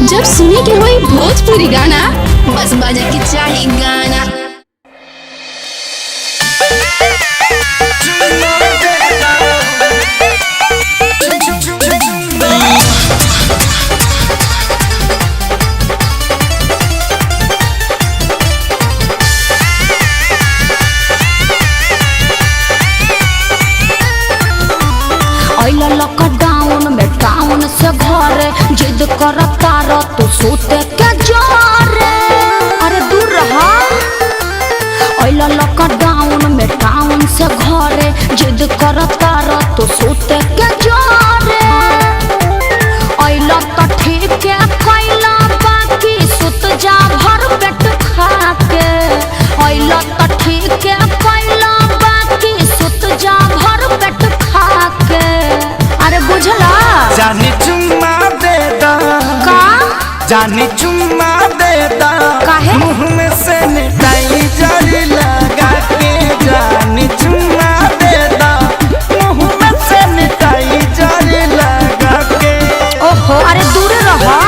जब सुने के होई भोजपुरी गाना बस बजे के चाही गाना। लॉकडाउन में टाउन से घरे जिद करता रह तू सोते के जोरे। अरे दूर रहा। लॉकडाउन में टाउन से घरे जिद करता रह तू सोते के जोरे। तो ठीक है कैला बाकी सुत जा भर पेट खा के। तो ठीक है कैला बाकी सुत जा भर पेट खा के। अरे बुझला जानी चुम्मा दे दा का जानी चुम्मा दे दा काहे मुँह में सैनिटाइजर लगा के। जानी चुम्मा दे दा मुँह में सैनिटाइजर लगा के। ओहो अरे दूर रहा।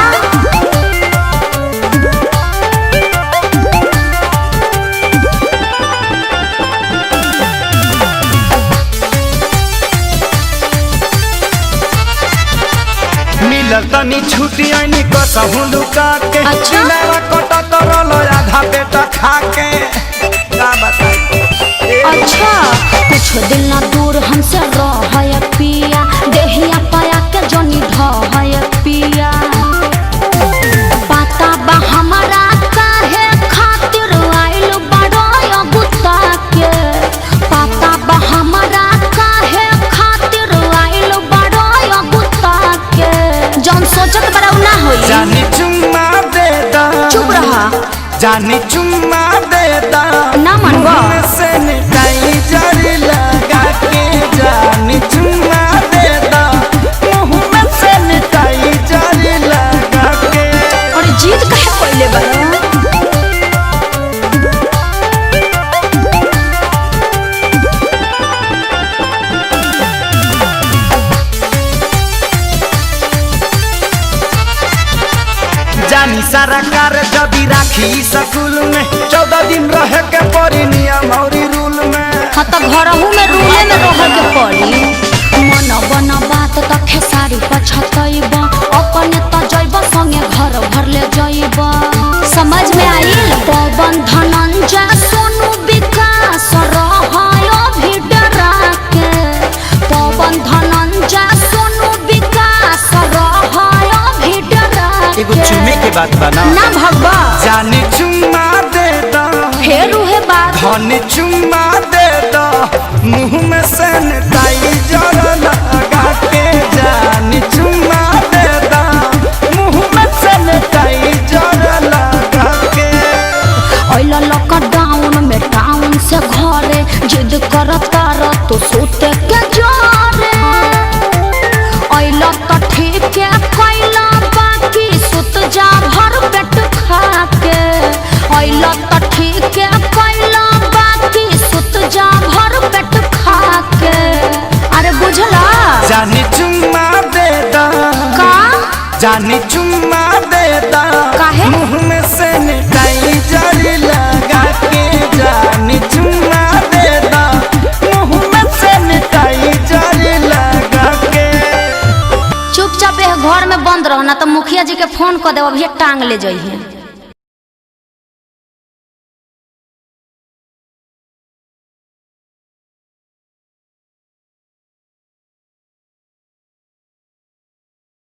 मिलल तनी छुट्टी आनी कसहु लुका के। अच्छा मेरा कोटा तरल आधा पेट खा के। का बताई अच्छा कुछ दिन ना दूर हमसे रह पिया। देहिया पाया के जनी ढह पिया। पता बा हमारा काहे खातिर आइल बड़ो गुत्ता के। पता बा हमारा काहे खातिर आइल बड़ो गुत्ता के। जौन सोचत बड़ा ना होई। जानी चुम्मा दे दा चुप रहा। जानी चुम्मा दे दा ना मनवा सैनिटाइजर लगा के। जानी चुम्मा दे दा मुँह में सैनिटाइजर लगा के। और जीत कहे पहले बड़ा। जानी सारा कार जब राखी स्कूल में 14 दिन रहे के पड़ी नियम और रूल में। हाँ तो घरहू में रूले में रह के पड़ी। मन बना बात तो खेसारी पछतैब अपने तो जैब संगे घर भर ले जैब। समझ में आई। पवन धनंजय सोनू विकास रहायो भी डरा के। पवन धनंजय सोनू विकास रहायो भी डरा एगो चुम्मे के बात बना ना भगवा। जानी चुम्मा दे दा फेर उहे बात। धनी चुम्मा दे दा मुँह में सैनिटाइजर लगा के। जानी चुम्मा दे दा मुँह में सैनिटाइजर लगा के। लॉकडाउन में टाउन से घरे जिद करता रह तू सोते के जोरे। तो ठीक है कैला बाकी सुत जा भर पेट खा के। तो ठीक है कैला बाकी सुत जा भर पेट खा के। अरे बुझला जानी चुम्मा दे दा का जानी चुम्मा दे दा काहे मुँह में सैनिटाइजर लगा के। जानी चुम्मा दे दा मुँह में सैनिटाइजर लगा के। चुपचाप घर में बंद रहो ना तो मुखिया जी के फोन कर दे अभी टांग ले जाइए।